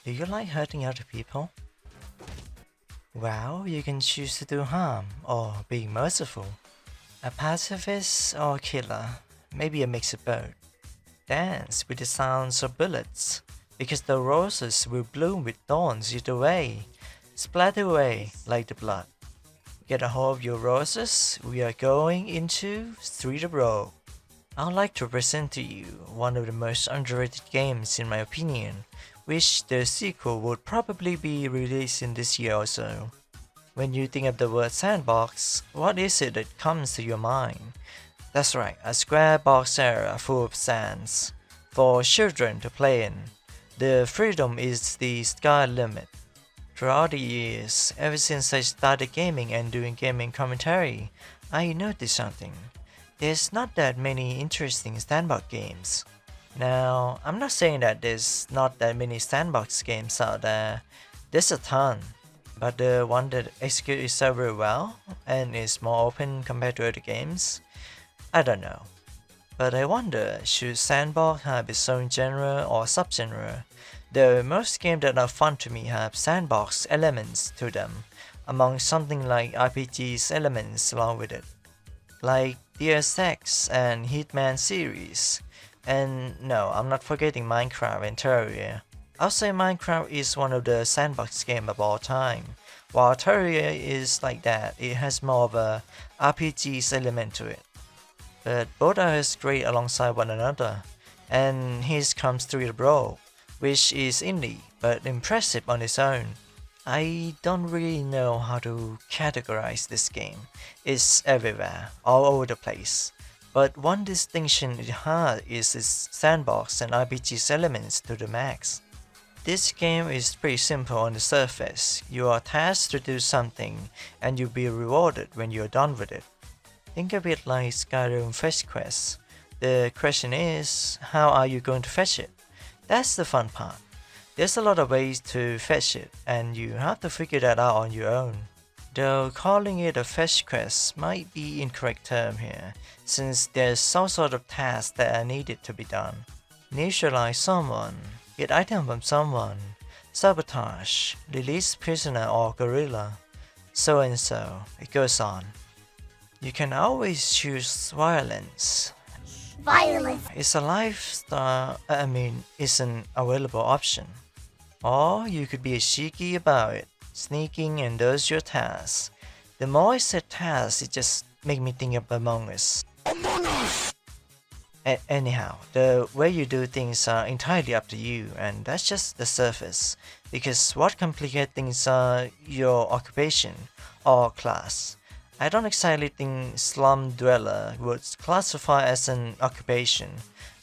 Do you like hurting other people? Well, you can choose to do harm or be merciful. A pacifist or a killer, maybe a mix of both. Dance with the sounds of bullets, because the roses will bloom with thorns either way, splatter away like the blood. Get a hold of your roses, we are going into Street of Rogue. I'd like to present to you one of the most underrated games in my opinion, which the sequel would probably be released in this year or so. When you think of the word sandbox, what is it that comes to your mind? That's right, a square box area full of sands for children to play in. The freedom is the sky limit. Throughout the years, ever since I started gaming and doing gaming commentary, I noticed something. There's not that many interesting sandbox games. Now, I'm not saying that there's not that many sandbox games out there. There's a ton. But the one that executes itself very well and is more open compared to other games, I don't know. But I wonder, should Sandbox have its own genre or subgenre? Though most games that are fun to me have sandbox elements to them, among something like RPG's elements along with it, like Deus Ex and Hitman series. And no, I'm not forgetting Minecraft and Terraria. I'll say Minecraft is one of the sandbox games of all time, while Terraria is like that, it has more of a RPG's element to it. But both are as great alongside one another, and here comes Street of Rogue, which is indie but impressive on its own. I don't really know how to categorize this game. It's everywhere, all over the place. But one distinction it has is its sandbox and RPG's elements to the max. This game is pretty simple on the surface. You are tasked to do something, and you'll be rewarded when you're done with it. Think of it like Skyrim Fetch Quest. The question is, how are you going to fetch it? That's the fun part. There's a lot of ways to fetch it, and you have to figure that out on your own. Though calling it a fetch quest might be incorrect term here, since there's some sort of tasks that are needed to be done. Neutralize someone, get item from someone, sabotage, release prisoner or gorilla, so and so, it goes on. You can always choose violence. Violence. It's a lifestyle, it's an available option. Or you could be cheeky about it, sneaking and does your tasks. The more I said tasks, it just make me think of Among Us. Anyhow, the way you do things are entirely up to you, and that's just the surface, because what complicates things are your occupation or class. I don't exactly think slum dweller would classify as an occupation,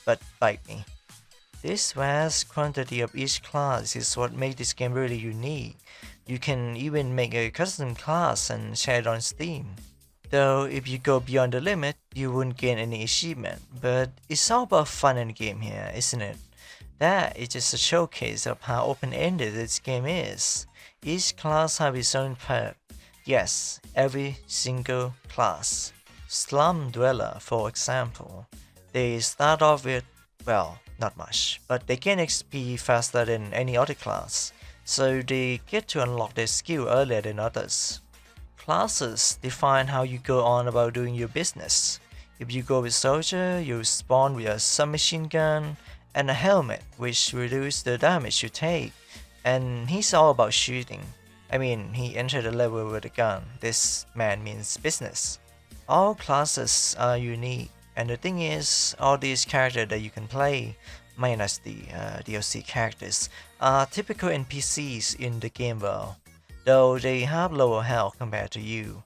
but bite me. This vast quantity of each class is what makes this game really unique. You can even make a custom class and share it on Steam. Though if you go beyond the limit, you wouldn't gain any achievement, but it's all about fun in the game here, isn't it? That is just a showcase of how open-ended this game is. Each class has its own perk. Yes, every single class. Slum Dweller, for example. They start off with, well, not much, but they gain XP faster than any other class, so they get to unlock their skill earlier than others. Classes define how you go on about doing your business. If you go with Soldier, you spawn with a submachine gun and a helmet, which reduces the damage you take, and he's all about shooting. He entered the level with a gun. This man means business. All classes are unique, and the thing is, all these characters that you can play, minus the DLC characters, are typical NPCs in the game world, though they have lower health compared to you.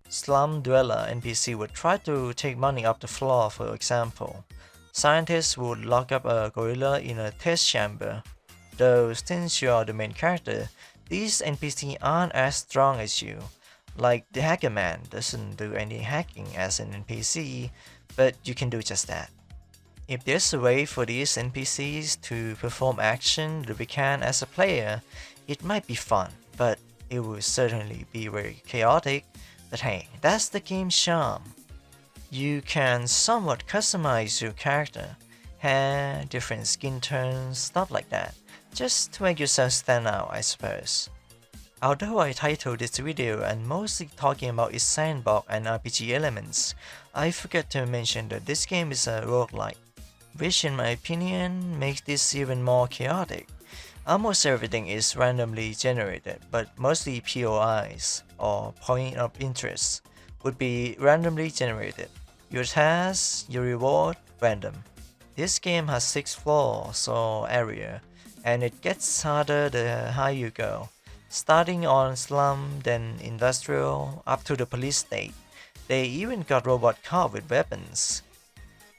Slum Dweller NPC would try to take money off the floor, for example. Scientists would lock up a gorilla in a test chamber. Though since you are the main character, these NPCs aren't as strong as you. Like the Hacker Man doesn't do any hacking as an NPC, but you can do just that. If there's a way for these NPCs to perform action that we can as a player, it might be fun, but it will certainly be very chaotic. But hey, that's the game's charm. You can somewhat customize your character, hair, different skin tones, stuff like that. Just to make yourself stand out, I suppose. Although I titled this video and mostly talking about its sandbox and RPG elements, I forgot to mention that this game is a roguelike, which in my opinion makes this even more chaotic. Almost everything is randomly generated, but mostly POIs, or point of interest, would be randomly generated. Your task, your reward, random. This game has 6 floors or area, and it gets harder the higher you go. Starting on slum, then industrial, up to the police state. They even got robot car with weapons.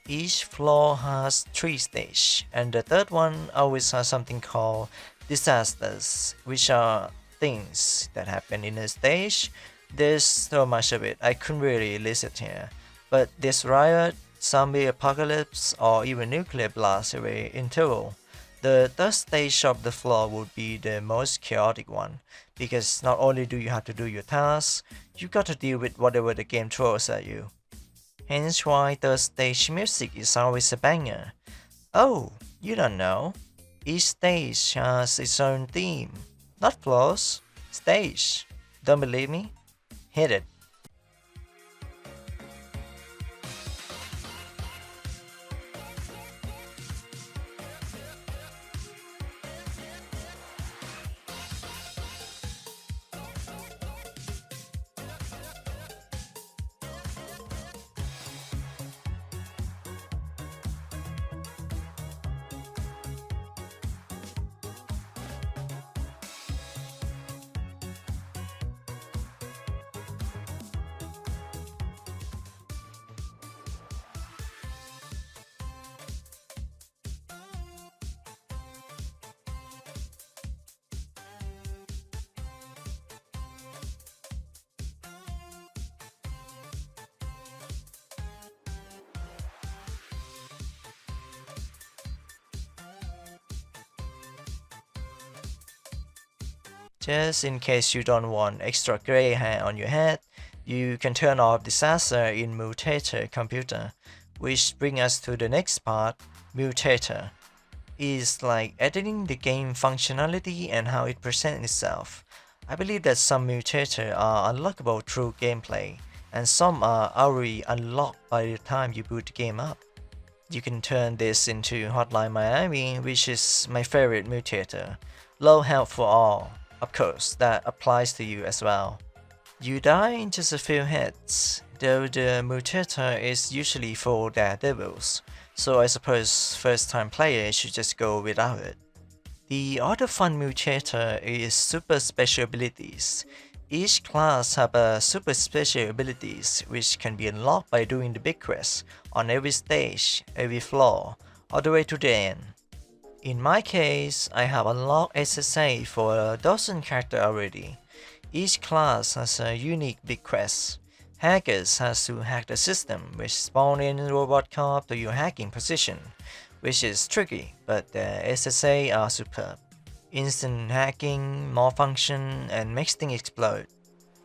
Each floor has 3 stages, and the third one always has something called disasters, which are things that happen in a stage. There's so much of it, I couldn't really list it here. But there's riot, zombie apocalypse, or even nuclear blast every interval. The third stage of the floor would be the most chaotic one, because not only do you have to do your tasks, you got to deal with whatever the game throws at you. Hence why third stage music is always a banger. Oh, you don't know? Each stage has its own theme. Not floors, stage. Don't believe me? Hit it. Just in case you don't want extra gray hair on your head, you can turn off disaster in Mutator computer, which brings us to the next part, Mutator. Is like editing the game functionality and how it presents itself. I believe that some Mutator are unlockable through gameplay, and some are already unlocked by the time you boot the game up. You can turn this into Hotline Miami, which is my favorite Mutator. Low health for all. Of course, that applies to you as well. You die in just a few hits, though the Mutator is usually for daredevils, so I suppose first time players should just go without it. The other fun Mutator is super special abilities. Each class have a super special abilities which can be unlocked by doing the big quest on every stage, every floor, all the way to the end. In my case, I have unlocked SSA for a dozen characters already. Each class has a unique big quest. Hackers has to hack the system, which spawn in robot cop to your hacking position, which is tricky, but the SSA are superb. Instant hacking, more function, and makes things explode.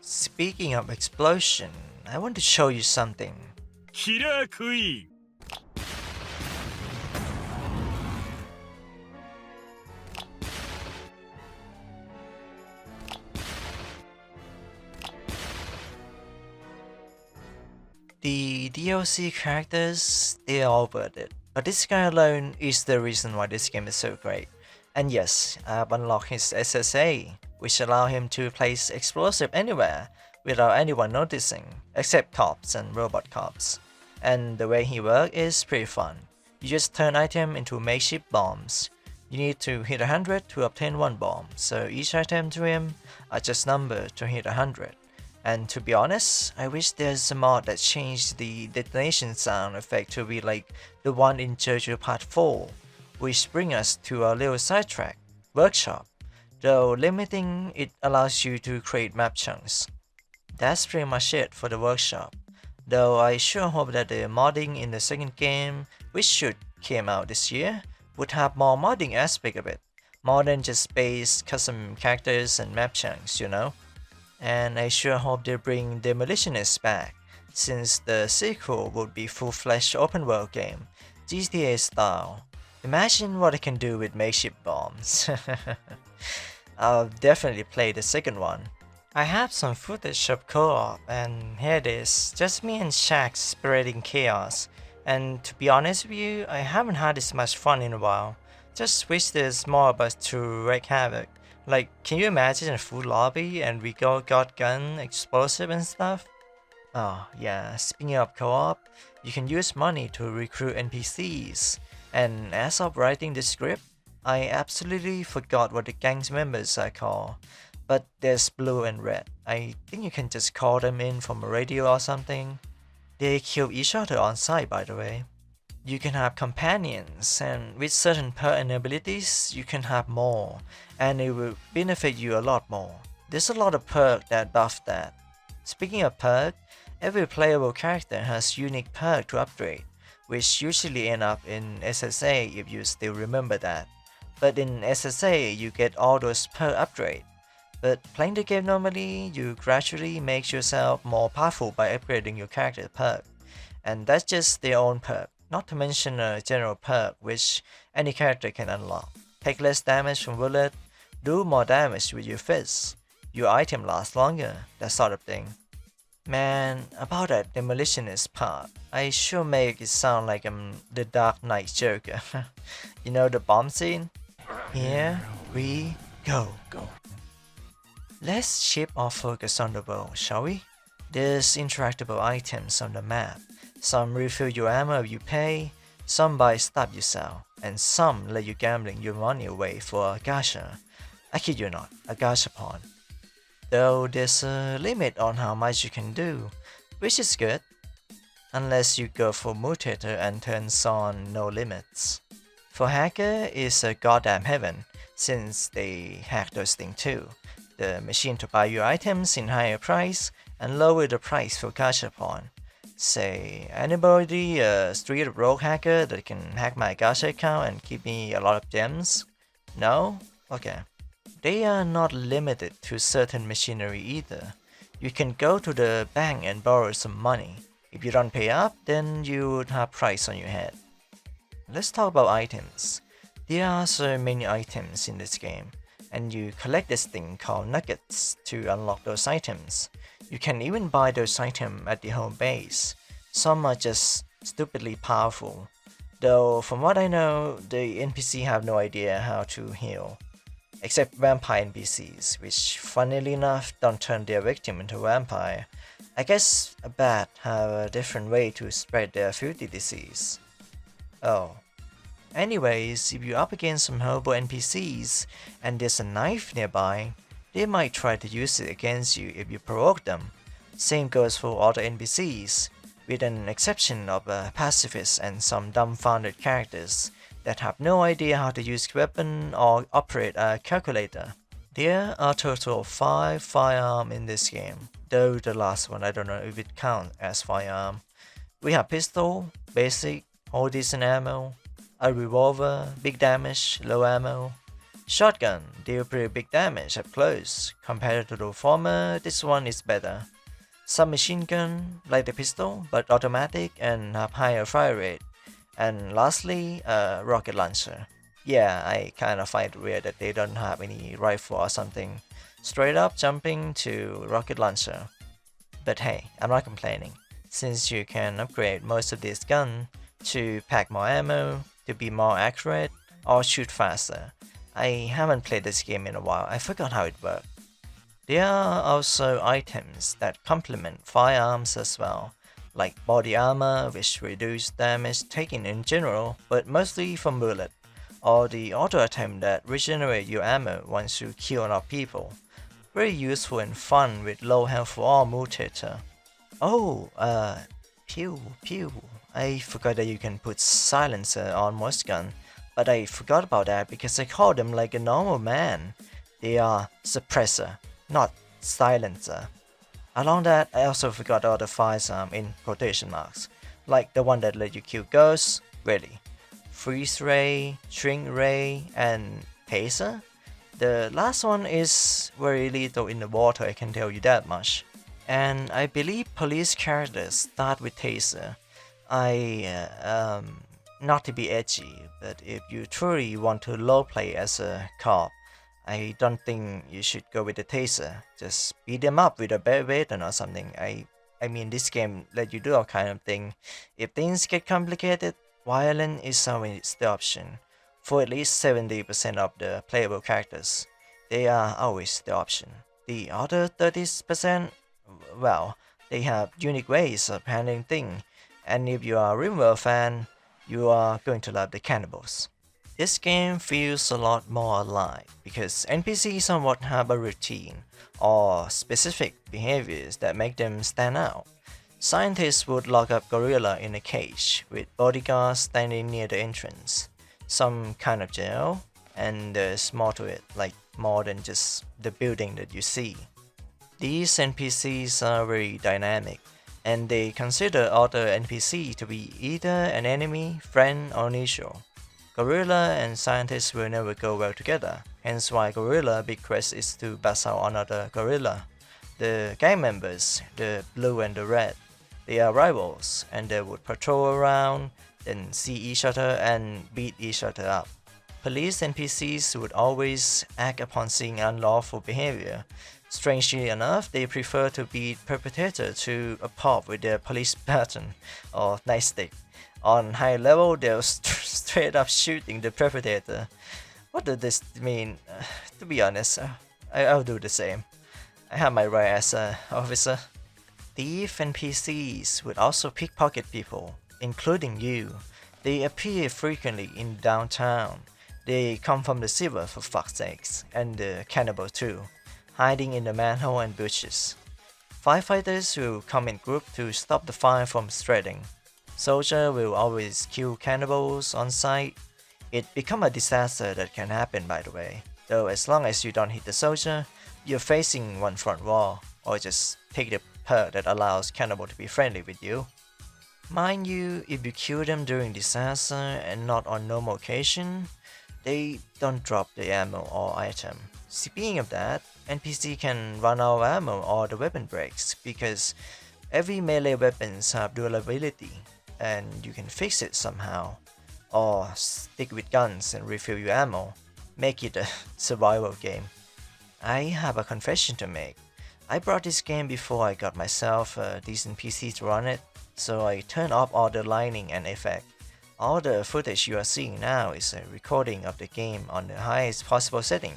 Speaking of explosion, I want to show you something. Killer Queen. The DLC characters, they are all worth it, but this guy alone is the reason why this game is so great. And yes, I've unlocked his SSA, which allow him to place explosive anywhere without anyone noticing, except cops and robot cops. And the way he works is pretty fun. You just turn item into makeshift bombs. You need to hit 100 to obtain 1 bomb, so each item to him are just numbered to hit 100. And to be honest, I wish there's a mod that changed the detonation sound effect to be like the one in JoJo Part 4, which brings us to a little sidetrack, Workshop. Though limiting, it allows you to create map chunks. That's pretty much it for the Workshop. Though I sure hope that the modding in the second game, which should came out this year, would have more modding aspect of it, more than just base custom characters and map chunks, you know? And I sure hope they bring Demolitionists back, since the sequel would be full-fledged open world game, GTA style. Imagine what I can do with makeshift bombs. I'll definitely play the second one. I have some footage of co-op, and here it is, just me and Shaq spreading chaos. And to be honest with you, I haven't had this much fun in a while. Just wish there's more of us to wreak havoc. Like, can you imagine a full lobby and we got gun, explosive and stuff? Oh yeah, speaking of co-op, you can use money to recruit NPCs. And as of writing the script, I absolutely forgot what the gang's members are called. But there's blue and red. I think you can just call them in from a radio or something. They kill each other on sight, by the way. You can have companions, and with certain perk and abilities, you can have more, and it will benefit you a lot more. There's a lot of perk that buff that. Speaking of perk, every playable character has unique perk to upgrade, which usually end up in SSA if you still remember that. But in SSA, you get all those perk upgrade. But playing the game normally, you gradually make yourself more powerful by upgrading your character perk. And that's just their own perk, not to mention a general perk which any character can unlock. Take less damage from bullet, do more damage with your fists, your item lasts longer, that sort of thing. Man, about that demolitionist part, I sure make it sound like I'm the Dark Knight Joker. You know the bomb scene? Here we go. Let's shift our focus on the world, shall we? There's interactable items on the map. Some refill your ammo if you pay, some buy stuff you sell, and some let you gambling your money away for a gacha. I kid you not, a gachapon. Though there's a limit on how much you can do, which is good. Unless you go for mutator and turns on no limits. For hacker, it's a goddamn heaven, since they hack those things too. The machine to buy your items in higher price and lower the price for gachapon. Say, anybody a street rogue hacker that can hack my gacha account and give me a lot of gems? No? Okay. They are not limited to certain machinery either. You can go to the bank and borrow some money. If you don't pay up, then you would have price on your head. Let's talk about items. There are so many items in this game, and you collect this thing called nuggets to unlock those items. You can even buy those items at the home base. Some are just stupidly powerful. Though from what I know, the NPC have no idea how to heal. Except vampire NPCs, which funnily enough don't turn their victim into a vampire. I guess a bat have a different way to spread their filthy disease. Oh. Anyways, if you're up against some horrible NPCs and there's a knife nearby, they might try to use it against you if you provoke them. Same goes for other NPCs, with an exception of pacifists and some dumbfounded characters that have no idea how to use weapon or operate a calculator. There are a total of 5 firearms in this game, though the last one I don't know if it counts as firearm. We have pistol, basic, all decent ammo, a revolver, big damage, low ammo. Shotgun, deal pretty big damage up close. Compared to the former, this one is better. Submachine gun, like the pistol, but automatic and have higher fire rate. And lastly, a rocket launcher. Yeah, I kinda find it weird that they don't have any rifle or something. Straight up jumping to rocket launcher. But hey, I'm not complaining, since you can upgrade most of this gun to pack more ammo, to be more accurate, or shoot faster. I haven't played this game in a while, I forgot how it worked. There are also items that complement firearms as well, like body armor which reduce damage taken in general, but mostly from bullet, or the auto attempt that regenerate your ammo once you kill enough people. Very useful and fun with low health for all mutator. Oh, pew pew. I forgot that you can put silencer on most gun, but I forgot about that because I call them like a normal man. They are suppressor, not silencer. Along that, I also forgot all the firearms in quotation marks, like the one that let you kill ghosts, really. Freeze ray, shrink ray, and taser? The last one is very little in the water, I can tell you that much. And I believe police characters start with taser. not to be edgy, but if you truly want to role play as a cop, I don't think you should go with the taser. Just beat them up with a baton or something. I mean, this game let you do all kind of thing. If things get complicated, violence is always the option. For at least 70% of the playable characters, they are always the option. The other 30%, well, they have unique ways of handling things, and if you are a Rimworld fan, you are going to love the cannibals. This game feels a lot more alive because NPCs somewhat have a routine or specific behaviors that make them stand out. Scientists would lock up gorilla in a cage with bodyguards standing near the entrance, some kind of jail, and there's more to it, like more than just the building that you see. These NPCs are very dynamic, and they consider other NPC to be either an enemy, friend, or neutral. Gorilla and scientists will never go well together, hence why Gorilla big quest is to bust out another gorilla. The gang members, the blue and the red, they are rivals, and they would patrol around, then see each other and beat each other up. Police NPCs would always act upon seeing unlawful behavior. Strangely enough, they prefer to beat perpetrator to a pulp with their police baton or nightstick. On high level, they're straight up shooting the perpetrator. What does this mean? To be honest, I'll do the same. I have my right as an officer. Thief NPCs would also pickpocket people, including you. They appear frequently in downtown. They come from the sewer for fuck's sakes, and the cannibal too, hiding in the manhole and bushes. Firefighters will come in group to stop the fire from spreading. Soldier will always kill cannibals on sight. It become a disaster that can happen, by the way. Though as long as you don't hit the soldier, you're facing one front wall, or just take the perk that allows cannibal to be friendly with you. Mind you, if you kill them during disaster and not on normal occasion, they don't drop the ammo or item. Speaking of that, NPC can run out of ammo or the weapon breaks because every melee weapons have durability and you can fix it somehow. Or stick with guns and refill your ammo. Make it a survival game. I have a confession to make. I bought this game before I got myself a decent PC to run it, so I turned off all the lighting and effect. All the footage you are seeing now is a recording of the game on the highest possible setting.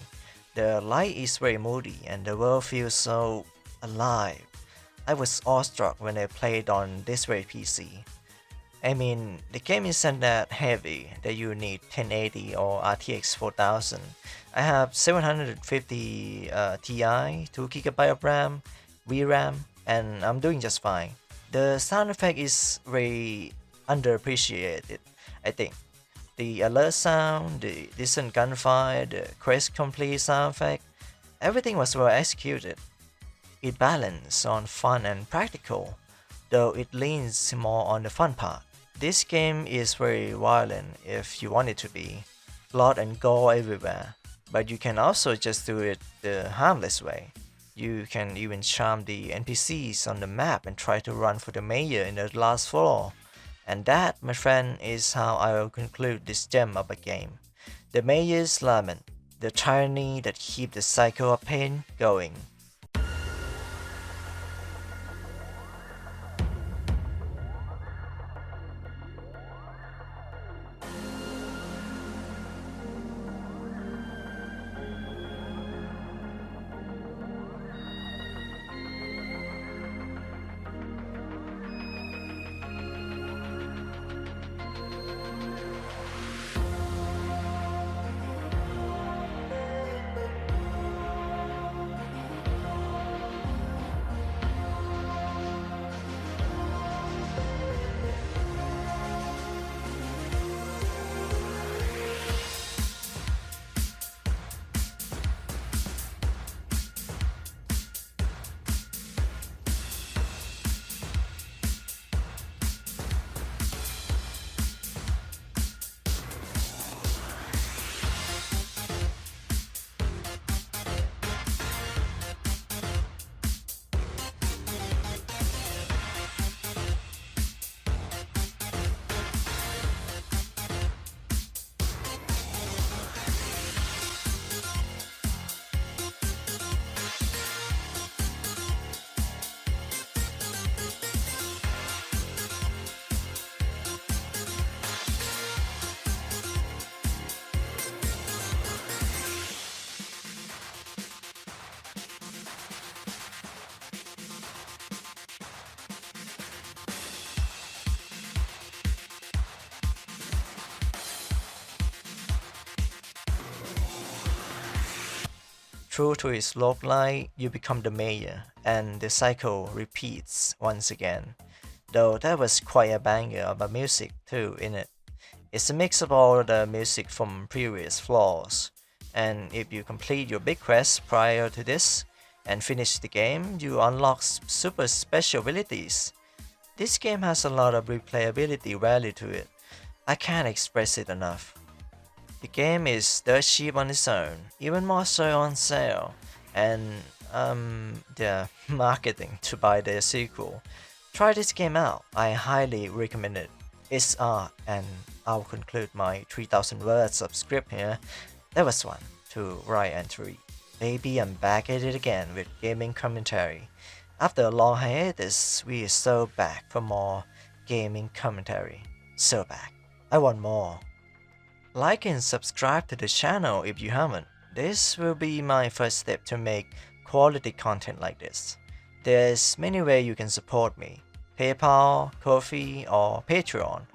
The light is very moody and the world feels so alive. I was awestruck when I played on this very PC. I mean, the game isn't that heavy that you need 1080 or RTX 4000. I have 750 Ti, 2GB of RAM, VRAM, and I'm doing just fine. The sound effect is very underappreciated, I think. The alert sound, the distant gunfire, the quest complete sound effect, everything was well executed. It balanced on fun and practical, though it leans more on the fun part. This game is very violent if you want it to be, blood and gore everywhere, but you can also just do it the harmless way. You can even charm the NPCs on the map and try to run for the mayor in the last floor. And that, my friend, is how I will conclude this gem of a game. The mayor's lament, the tyranny that keeps the cycle of pain going. True to its roguelike, you become the mayor, and the cycle repeats once again. Though that was quite a banger of a music too in it. It's a mix of all the music from previous floors, and if you complete your big quest prior to this and finish the game, you unlock super special abilities. This game has a lot of replayability value to it. I can't express it enough. The game is dirt cheap on its own, even more so on sale, and the marketing to buy their sequel. Try this game out, I highly recommend it. It's art, and I'll conclude my 3000 words of script here. That was one to write and to read. Baby, I'm back at it again with gaming commentary. After a long hiatus, we are so back for more gaming commentary. So back. I want more. Like and subscribe to the channel if you haven't. This will be my first step to make quality content like this. There's many ways you can support me. PayPal, Ko-fi, or Patreon.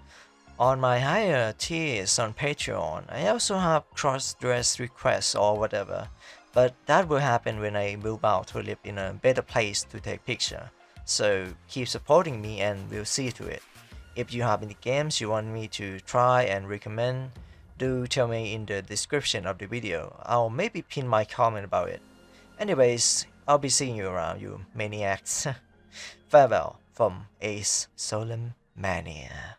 On my higher tiers on Patreon, I also have cross-dress requests or whatever, but that will happen when I move out to live in a better place to take picture. So keep supporting me and we'll see to it. If you have any games you want me to try and recommend, do tell me in the description of the video. I'll maybe pin my comment about it. Anyways, I'll be seeing you around, you maniacs. Farewell from Ace Solemn Mania.